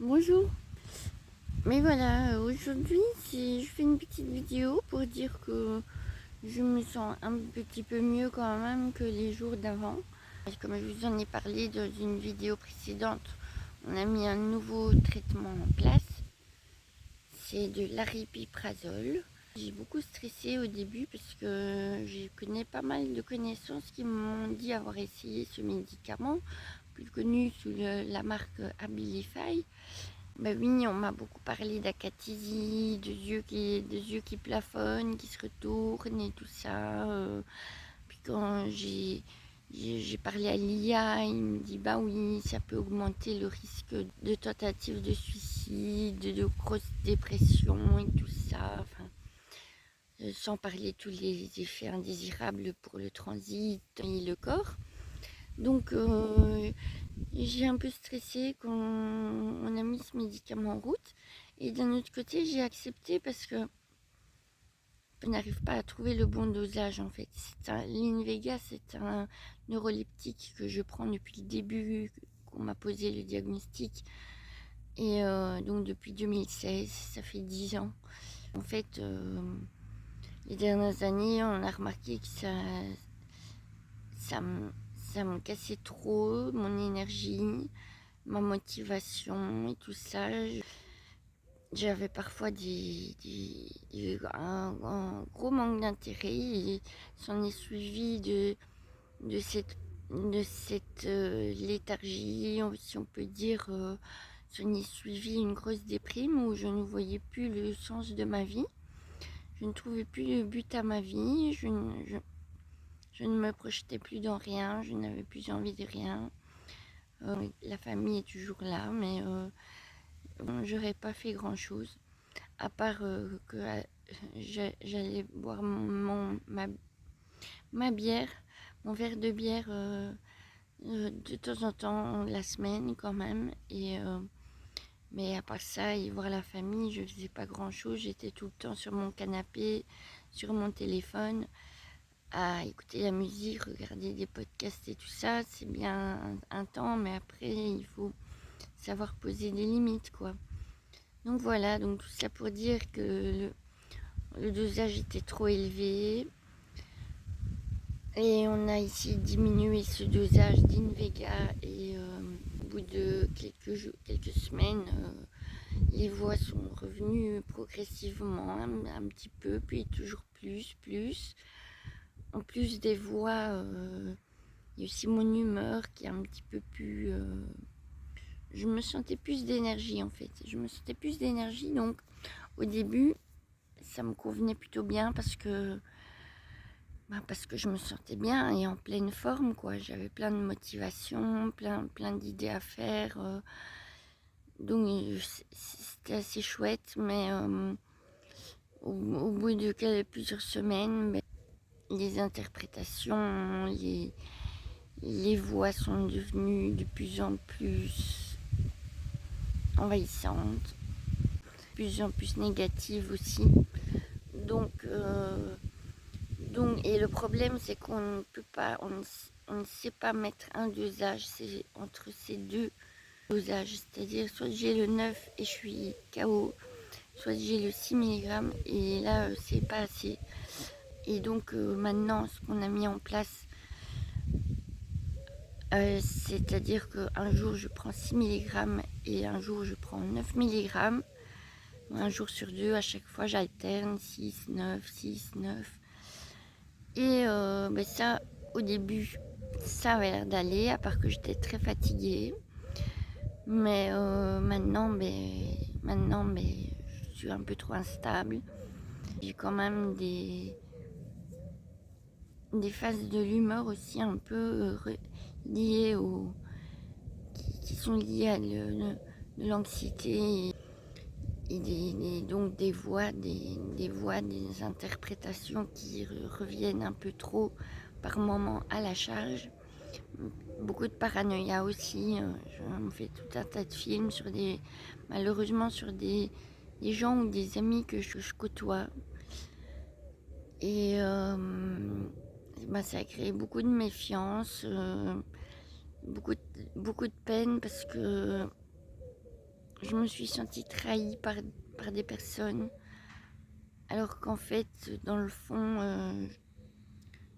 Bonjour. Mais voilà, aujourd'hui, je fais une petite vidéo pour dire que je me sens un petit peu mieux quand même que les jours d'avant. Comme je vous en ai parlé dans une vidéo précédente, on a mis un nouveau traitement en place. C'est de l'aripiprazole. J'ai beaucoup stressé au début parce que je connais pas mal de connaissances qui m'ont dit avoir essayé ce médicament, plus connu sous la marque Abilify. Bah oui, on m'a beaucoup parlé d'acathisie, de yeux qui plafonnent, qui se retournent et tout ça. Puis quand j'ai parlé à l'IA, il me dit bah oui, ça peut augmenter le risque de tentative de suicide, de grosse dépression et tout ça. Enfin, sans parler tous les effets indésirables pour le transit et le corps. Donc j'ai un peu stressé quand on a mis ce médicament en route. Et d'un autre côté, j'ai accepté parce que je n'arrive pas à trouver le bon dosage en fait. L'Invega, c'est un neuroleptique que je prends depuis le début qu'on m'a posé le diagnostic. Et donc depuis 2016, ça fait 10 ans. En fait, les dernières années, on a remarqué que ça me cassait trop mon énergie, ma motivation et tout ça. J'avais parfois un gros manque d'intérêt et s'en est suivi de cette léthargie, si on peut dire, s'en est suivi une grosse déprime où je ne voyais plus le sens de ma vie. Je ne trouvais plus de but à ma vie, je ne me projetais plus dans rien, je n'avais plus envie de rien. La famille est toujours là, mais j'aurais pas fait grand chose à part que j'allais boire ma bière, mon verre de bière de temps en temps la semaine quand même. Mais à part ça et voir la famille, je faisais pas grand chose. J'étais tout le temps sur mon canapé, sur mon téléphone, à écouter la musique, regarder des podcasts et tout ça. C'est bien un temps, mais après il faut savoir poser des limites quoi. Donc voilà, donc tout ça pour dire que le dosage était trop élevé et on a essayé de diminuer ce dosage d'Invega et au bout de quelques semaines, les voix sont revenues progressivement un petit peu, puis toujours plus. En plus des voix, il y a aussi mon humeur qui est un petit peu plus... je me sentais plus d'énergie en fait. Je me sentais plus d'énergie, donc au début, ça me convenait plutôt bien parce que je me sentais bien et en pleine forme quoi. J'avais plein de motivation, plein d'idées à faire. Donc c'était assez chouette, mais au bout de plusieurs semaines, les interprétations, les voix sont devenues de plus en plus envahissantes, de plus en plus négatives aussi. Donc et le problème, c'est qu'on ne peut pas, on ne sait pas mettre un dosage entre ces deux dosages. C'est-à-dire, soit j'ai le 9 et je suis KO, soit j'ai le 6 mg et là, c'est pas assez. Et donc, maintenant, ce qu'on a mis en place, c'est-à-dire qu'un jour, je prends 6 mg et un jour, je prends 9 mg. Un jour sur deux, à chaque fois, j'alterne 6, 9, 6, 9. Et ça, au début, ça avait l'air d'aller, à part que j'étais très fatiguée. Mais maintenant, je suis un peu trop instable. J'ai quand même des phases de l'humeur aussi un peu liées qui sont liées à de l'anxiété et donc des voix, des interprétations qui reviennent un peu trop par moment à la charge. Beaucoup de paranoïa aussi. Je me fais tout un tas de films malheureusement sur des gens ou des amis que je côtoie. Et ça a créé beaucoup de méfiance, beaucoup de peine parce que je me suis sentie trahie par des personnes, alors qu'en fait, dans le fond,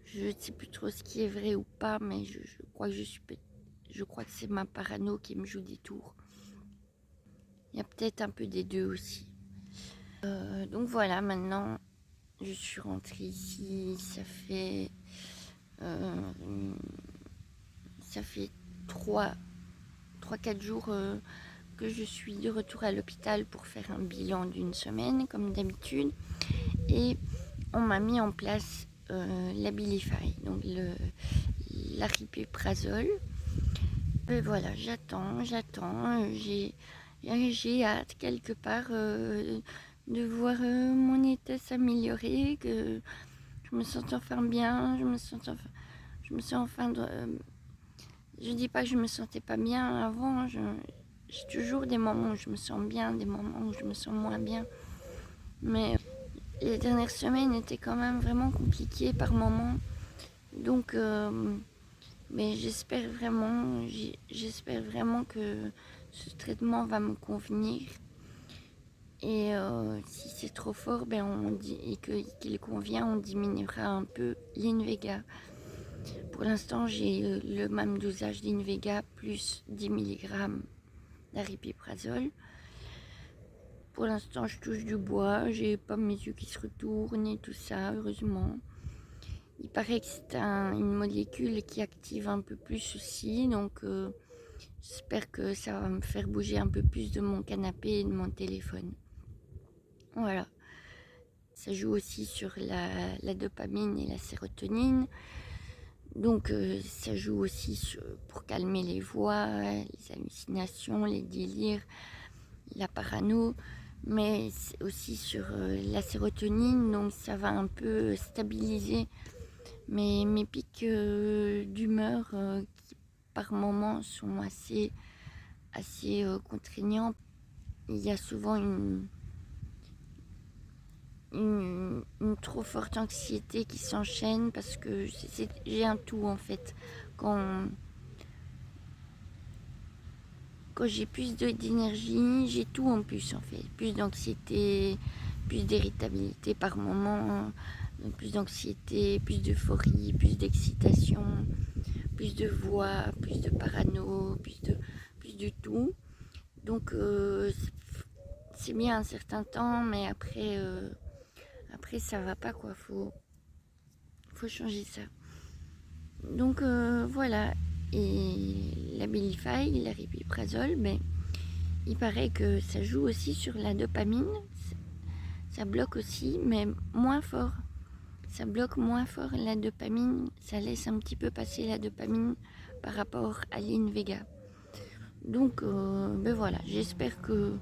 je ne sais plus trop ce qui est vrai ou pas, mais je crois que je crois que c'est ma parano qui me joue des tours. Il y a peut-être un peu des deux aussi. Donc voilà, maintenant je suis rentrée ici, ça fait 3-4 jours que je suis de retour à l'hôpital pour faire un bilan d'une semaine comme d'habitude, et on m'a mis en place l'Abilify, donc l'aripiprazole. Et voilà, j'attends, j'ai hâte quelque part de voir mon état s'améliorer, que je me sens enfin bien, je me sens enfin je dis pas que je me sentais pas bien avant, j'ai toujours des moments où je me sens bien, des moments où je me sens moins bien, mais les dernières semaines étaient quand même vraiment compliquées par moments, donc mais j'espère vraiment que ce traitement va me convenir, et si c'est trop fort, ben on dit, et qu'il convient, on diminuera un peu l'Invega. Pour l'instant, j'ai le même dosage d'Invega plus 10 mg d'aripiprazole. Pour l'instant, je touche du bois, j'ai pas mes yeux qui se retournent et tout ça, heureusement. Il paraît que c'est une molécule qui active un peu plus aussi, donc j'espère que ça va me faire bouger un peu plus de mon canapé et de mon téléphone. Voilà. Ça joue aussi sur la dopamine et la sérotonine. Donc ça joue aussi pour calmer les voix, les hallucinations, les délires, la parano, mais aussi sur la sérotonine, donc ça va un peu stabiliser mes pics d'humeur qui par moments sont assez contraignants. Il y a souvent une trop forte anxiété qui s'enchaîne, parce que j'ai un tout en fait. Quand j'ai plus d'énergie, j'ai tout en plus en fait. Plus d'anxiété, plus d'irritabilité par moment, plus d'anxiété, plus d'euphorie, plus d'excitation, plus de voix, plus de parano, plus de tout. Donc c'est bien un certain temps, mais après ça va pas quoi, faut changer ça. Donc voilà, et l'Abilify, l'aripiprazole, ben, il paraît que ça joue aussi sur la dopamine, ça bloque aussi, mais moins fort. Ça bloque moins fort la dopamine, ça laisse un petit peu passer la dopamine par rapport à l'Invega. Donc ben voilà, j'espère que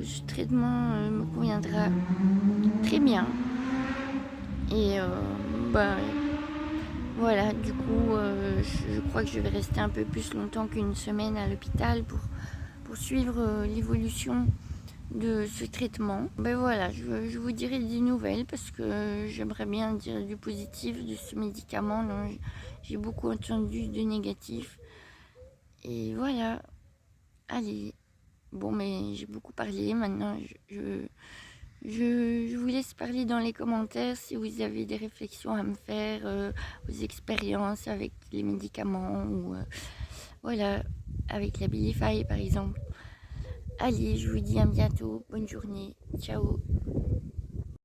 ce traitement me conviendra très bien. Et ben voilà, du coup je crois que je vais rester un peu plus longtemps qu'une semaine à l'hôpital pour suivre l'évolution de ce traitement. Ben voilà, je vous dirai des nouvelles, parce que j'aimerais bien dire du positif de ce médicament. Non, j'ai beaucoup entendu de négatif. Et voilà, allez. Bon, mais j'ai beaucoup parlé, maintenant je vous laisse parler dans les commentaires si vous avez des réflexions à me faire, vos expériences avec les médicaments, ou voilà, avec l'Abilify par exemple. Allez, je vous dis à bientôt, bonne journée, ciao.